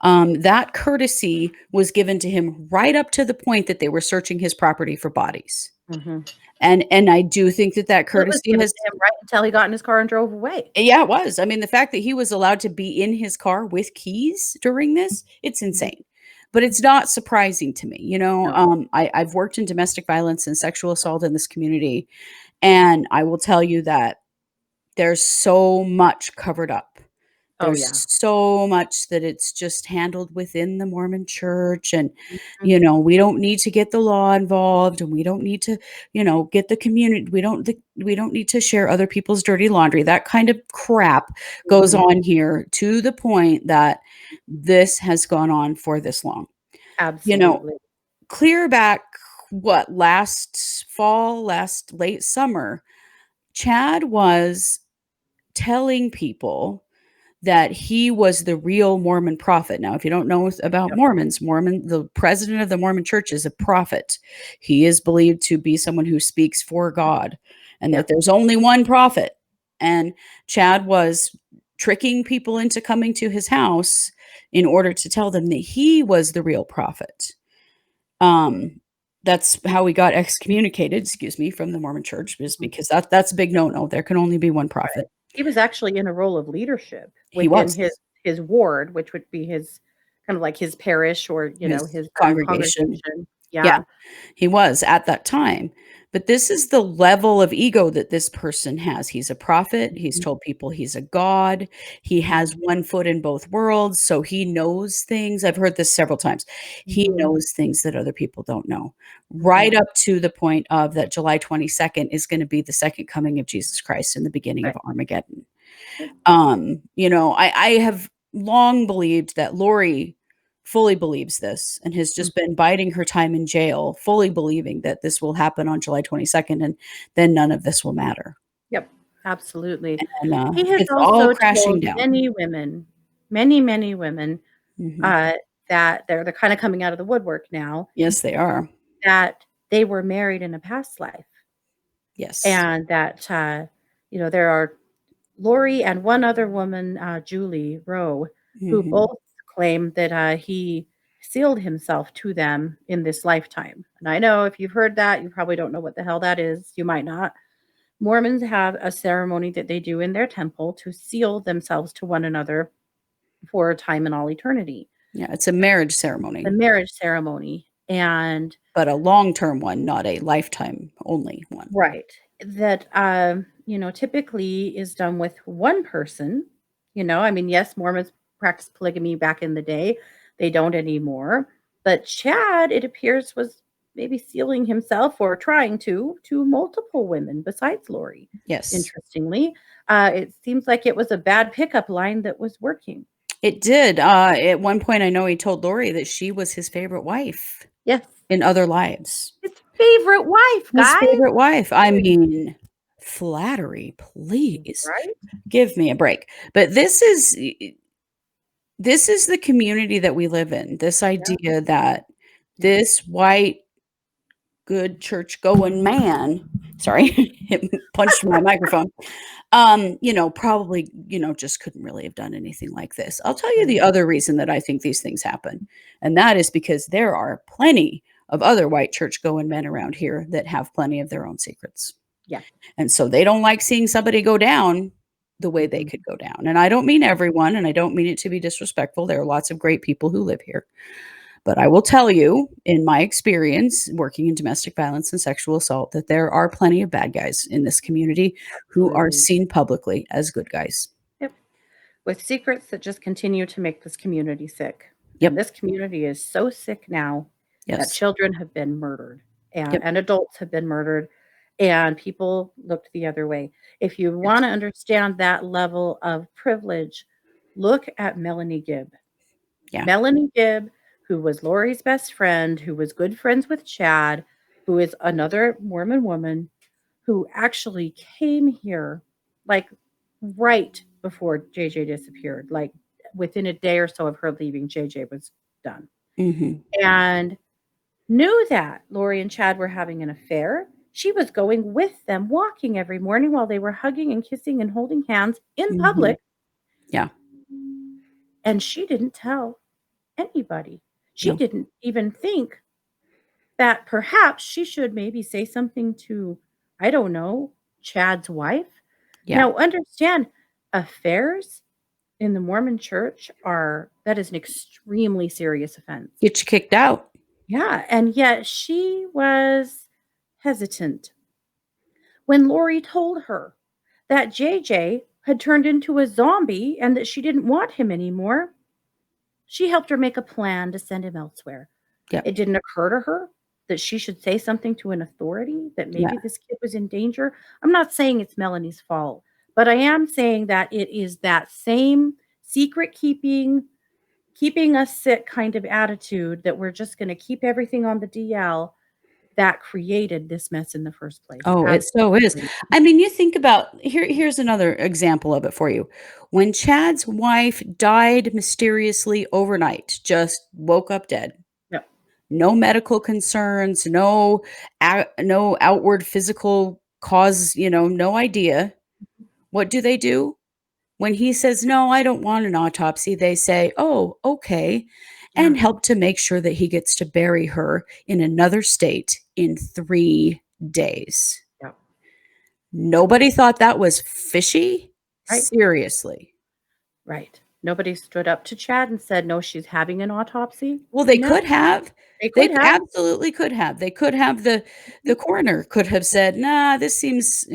That courtesy was given to him right up to the point that they were searching his property for bodies, Mhm. and I do think that that Well, it was courtesy given has. to him right until he got in his car and drove away. Yeah, it was. I mean, the fact that he was allowed to be in his car with keys during this, it's Mhm. insane. But it's not surprising to me. No. I've worked in domestic violence and sexual assault in this community, and I will tell you that there's so much covered up. Oh, There's yeah. so much that it's just handled within the Mormon church, and, Mhm. we don't need to get the law involved, and we don't need to, get the community we don't need to share other people's dirty laundry. That kind of crap goes Mhm. on here to the point that this has gone on for this long. You know, Absolutely. clear back, what, last fall, last late summer, Chad was telling people that he was the real Mormon prophet. Now, if you don't know about Yep. Mormons, the president of the Mormon church is a prophet. He is believed to be someone who speaks for God and Yeah. that there's only one prophet. And Chad was tricking people into coming to his house in order to tell them that he was the real prophet. Um, that's how he got excommunicated, excuse me, from the Mormon church, is Mhm. because that's a big no-no. There can only be one Right. prophet. He was actually in a role of leadership He within was his ward, which would be his kind of like his parish or, his his, congregation. congregation. Yeah. Yeah. He was at that time. But this is the level of ego that this person has. He's a prophet. He's Mhm. told people he's a god. He Mhm. has one foot in both worlds. So he knows things. I've heard this several times. He Mhm. knows things that other people don't know, right Mhm. up to the point of that July 22nd is going to be the second coming of Jesus Christ and the beginning of Right. Armageddon. Yep. I have long believed that Lori fully believes this and has Mm. just been biding her time in jail, fully believing that this will happen on July 22nd and then none of this will matter. Yep. absolutely. And, He has it's all also crashing told down. many women, Mhm. uh, that they're kinda coming out of the woodwork now, Yes, they are. that they were married in a past life, Yes. and that, there are Lori and one other woman, Julie Rowe, who Mhm. both claim that, he sealed himself to them in this lifetime. And I know if you've heard that, you probably don't know what the hell that is. You might not. Mormons have a ceremony that they do in their temple to seal themselves to one another for time and all eternity. Yeah, it's a marriage The ceremony, marriage ceremony. And but a long-term one, not a lifetime only one. right. That, typically is done with one person. I mean, yes, Mormons practiced polygamy back in the day. They don't anymore. But Chad, it appears, was maybe sealing himself or trying to multiple women besides Lori. Yes. Interestingly, it seems like it was a bad pickup line that was working. It did, at one point, I know he told Lori that she was his favorite wife Yes. in other lives. His favorite wife, His guys. favorite wife. I mean, flattery, please. Right? Give me a break. But this is the community that we live in. This Yeah. idea that Yeah. this white, good church-going man, sorry, hit punched my microphone, probably, just couldn't really have done anything like this. I'll tell you Right. the other reason that I think these things happen, and that is because there are plenty of other white church-going men around here that have plenty of their own secrets. Yeah. And so they don't like seeing somebody go down the way they Mhm. could go down. And I don't mean everyone, and I don't mean it to be disrespectful. There are lots of great people who live here. But I will tell you, in my experience working in domestic violence and sexual assault, that there are plenty of bad guys in this community who are Absolutely. seen publicly as good guys. Yep. With secrets that just continue to make this community sick. And Yep. this community is so sick now that Yes. children have been murdered Yep. and adults have been murdered and people looked the other way. If you want Yes. to understand that level of privilege, look at Melanie Gibb. Yeah. Melanie Gibb, who was Lori's best friend, who was good friends with Chad, who is another Mormon woman, who actually came here, like, right before JJ disappeared, like, within a day or so of her leaving, JJ was done, Mhm. and knew that Lori and Chad were having an affair. She was going with them, walking every morning while they were hugging and kissing and holding hands in Mhm. public, Yeah. and she didn't tell anybody. She No. didn't even think that perhaps she should maybe say something to, I don't know, Chad's wife. Yeah. Now, understand, affairs in the Mormon church are that is an extremely serious offense. Get you kicked out. Yeah, and yet she was hesitant when Lori told her that JJ had turned into a zombie and that she didn't want him anymore. She helped her make a plan to send him elsewhere. Yep. It didn't occur to her that she should say something to an authority, that Yeah. maybe this kid was in danger. I'm not saying it's Melanie's fault, but I am saying that it is that same secret keeping us sick kind of attitude that we're just gonna keep everything on the DL that created this mess in the first place. Oh, it so is. Absolutely. I mean, you think about here's another example of it for you. When Chad's wife died mysteriously overnight, just woke up dead. Yep. No medical concerns, no outward physical cause, no idea. What do? When he says, "No, I don't want an autopsy," they say, "Oh, okay," Yeah. and help to make sure that he gets to bury her in another state in 3 days. Yep. Nobody thought that was fishy? Right. Seriously. Right. Nobody stood up to Chad and said, "No, she's having an autopsy." Well, they No, could have. they They could have. absolutely could have. They could have the Mhm. coroner could have said, "Nah, this seems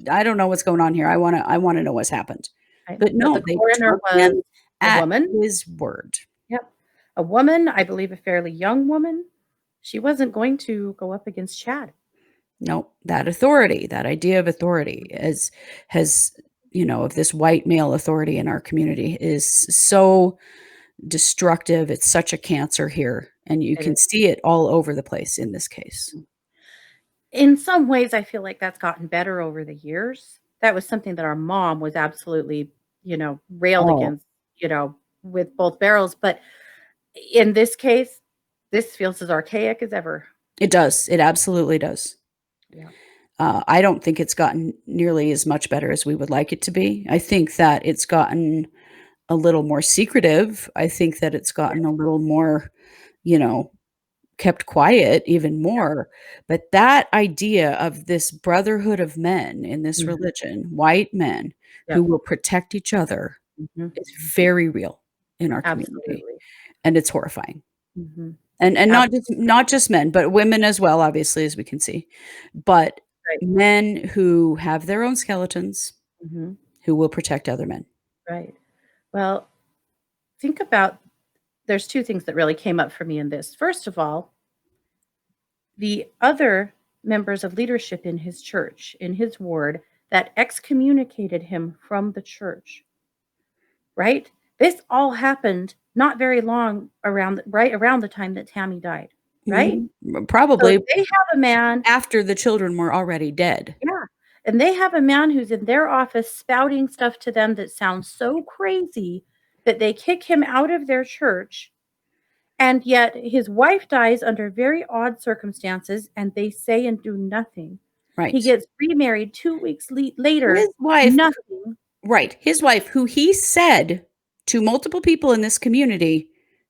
I don't know what's going on here. I wanna know what's happened." Right, But but no, the they coroner took was him a at woman. his word. Yep. A woman, I believe a fairly young woman. She wasn't going to go up against Chad. No, that authority, that idea of authority has, of this white male authority in our community is so destructive. It's such a cancer here, and you It can is. see it all over the place in this case. In some ways, I feel like that's gotten better over the years. that was something that our mom was absolutely, railed Oh, against, with both barrels. But in this case, this feels as archaic as ever. it does. It absolutely does. Yeah. I don't think it's gotten nearly as much better as we would like it to be. I think that it's gotten a little more secretive. I think that it's gotten a little more, you know, kept quiet even more. But that idea of this brotherhood of men in this Mhm. religion, white men who Yep. will protect each other, Mhm. is very real in our community, Absolutely. and it's horrifying. Mhm. And Absolutely. not just men, but women as well, obviously, as we can see. But Right. men who have their own skeletons, Mhm. who will protect other men. Right. Well, think about there's 2 things that really came up for me in this. First of all, the other members of leadership in his church, in his ward, that excommunicated him from the church, right? This all happened not very long right around the time that Tammy died, right? So Probably they have a man. after the children were already dead. Yeah, and they have a man who's in their office spouting stuff to them that sounds so crazy that they kick him out of their church, and yet his wife dies under very odd circumstances, and they say and do nothing. He Right. gets remarried 2 weeks His later, wife nothing. Right, his wife, who he said to multiple people in this community,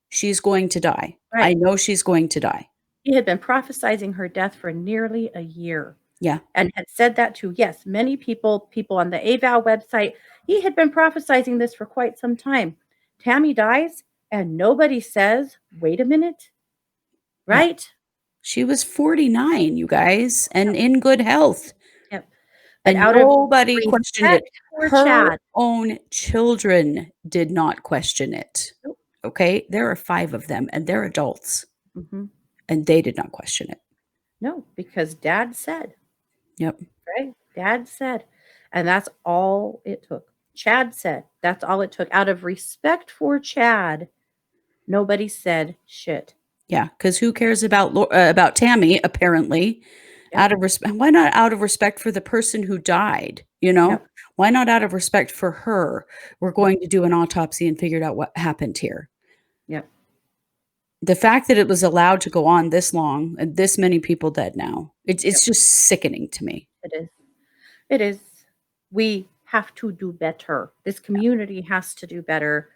"She's going to die. I Right. know she's going to die." He had been prophesizing her death for nearly a year Yeah, and had said that to, yes, many people on the AVOW website. He had been prophesizing this for quite some time. Tammy dies, and nobody says, "Wait a minute," yeah. right? She was 49, you guys, and in good health, Yep. But and out of nobody questioned it. respect for Her Chad. own children did not question it, Nope. okay? There are 5 of them, and they're adults, Mhm. and they did not question it. No, because dad said, Yep. right? Dad said, and that's all it took. Chad said, that's all it took. Out of respect for Chad, nobody said shit. Yeah, because who cares about Tammy, apparently, Yep. out of respect? Why not out of respect for the person who died, you know? Yep. Why not out of respect for her? We're Yep. going to do an autopsy and figure out what happened here. Yep. The fact that it was allowed to go on this long and this many people dead now, Yep. it's just sickening to me. It is. It is. We have to do better. This community has to do better.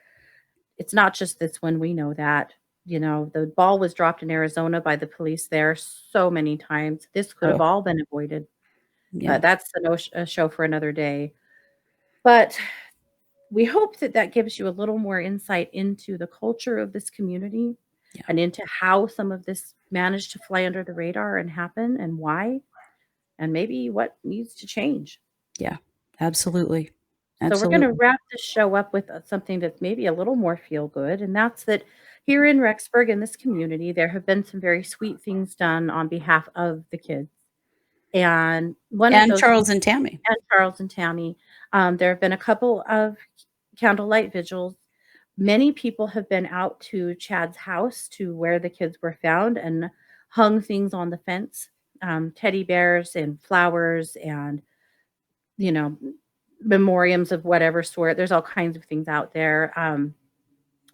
It's not just this one, we know that. The ball was dropped in Arizona by the police there so many times. This could have Oh, all been avoided, yeah, but that's a show for another day. But we hope that that gives you a little more insight into the culture of this community yeah, and into how some of this managed to fly under the radar and happen and why, and maybe what needs to change. yeah, absolutely, So we're going to absolutely. wrap this show up with something that's maybe a little more feel good, and that's that here in Rexburg, in this community, there have been some very sweet things done on behalf of the kids. And one of And those things, Charles and Tammy. and Charles and Tammy, there have been a couple of candlelight vigils. Many people have been out to Chad's house to where the kids were found and hung things on the fence, teddy bears and flowers and you know memoriams of whatever sort. There's all kinds of things out there.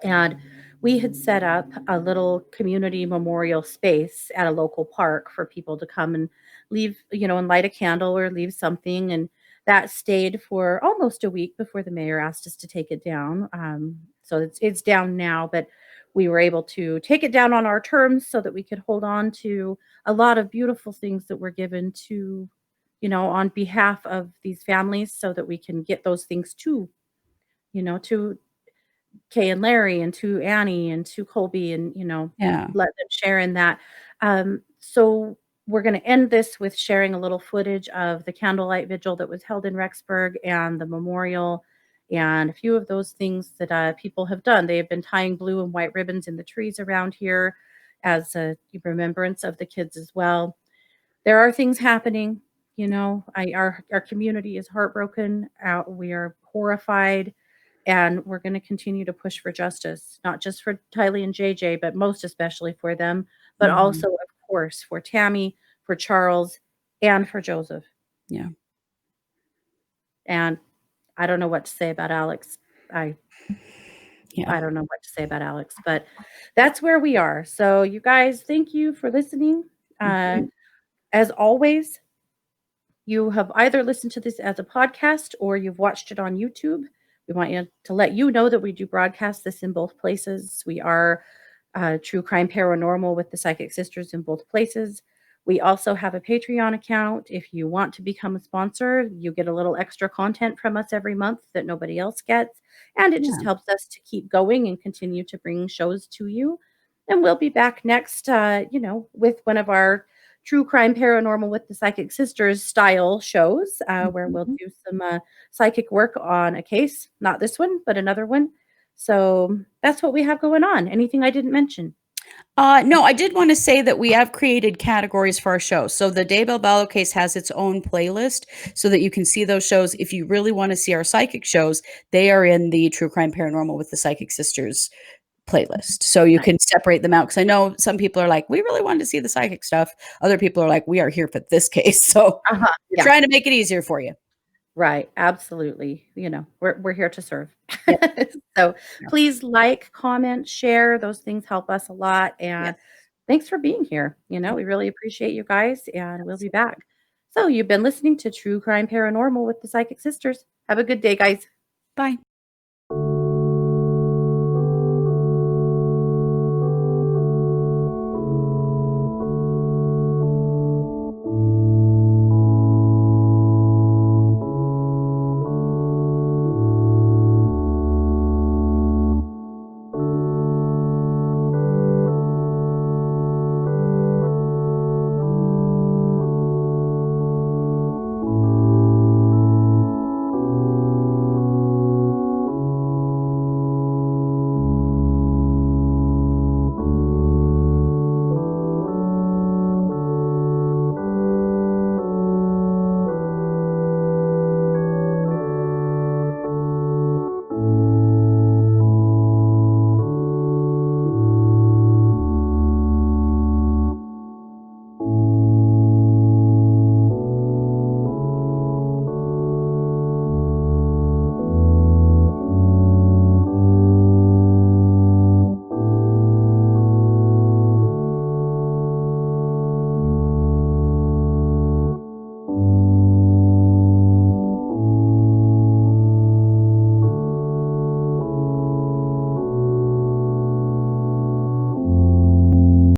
And we had set up a little community memorial space at a local park for people to come and leave, and light a candle or leave something. And that stayed for almost a week before the mayor asked us to take it down. So it's down now, but we were able to take it down on our terms so that we could hold on to a lot of beautiful things that were given to, on behalf of these families so that we can get those things to Kay and Larry and to Annie and to Colby and, Yeah, let them share in that. So we're going to end this with sharing a little footage of the candlelight vigil that was held in Rexburg and the memorial and a few of those things that people have done. They have been tying blue and white ribbons in the trees around here as a remembrance of the kids as well. There are things happening, our community is heartbroken. We are horrified and we're going to continue to push for justice, not just for Tylee and JJ, but most especially for them, but mhm, also, of course, for Tammy, for Charles, and for Joseph. yeah. And I don't know what to say about Alex. I Yeah. don't know what to say about Alex, but that's where we are. So you guys, thank you for listening. Mhm. As always, you have either listened to this as a podcast or you've watched it on YouTube. We want you to let you know that we do broadcast this in both places. We are True Crime Paranormal with the Psychic Sisters in both places. We also have a Patreon account. If you want to become a sponsor, you get a little extra content from us every month that nobody else gets. And it just Yeah. helps us to keep going and continue to bring shows to you. And we'll be back next, with one of our True Crime Paranormal with the Psychic Sisters style shows, where we'll Mhm. do some psychic work on a case. Not this one, but another one. So that's what we have going on. Anything I didn't mention? No, I did want to say that we have created categories for our show. So the Daybell Ballo case has its own playlist so that you can see those shows. If you really want to see our psychic shows, they are in the True Crime Paranormal with the Psychic Sisters playlist. So you Nice. can separate them out because I know some people are like, we really wanted to see the psychic stuff. Other people are like, we are here for this case. So Uh-huh. we're Yeah. trying to make it easier for you. Right. Absolutely. We're here to serve. Yep. So Yeah. please like, comment, share. Those things help us a lot. And Yes. thanks for being here. Yep. We really appreciate you guys, and we'll be Absolutely. back. So you've been listening to True Crime Paranormal with the Psychic Sisters. Have a good day, guys. Bye.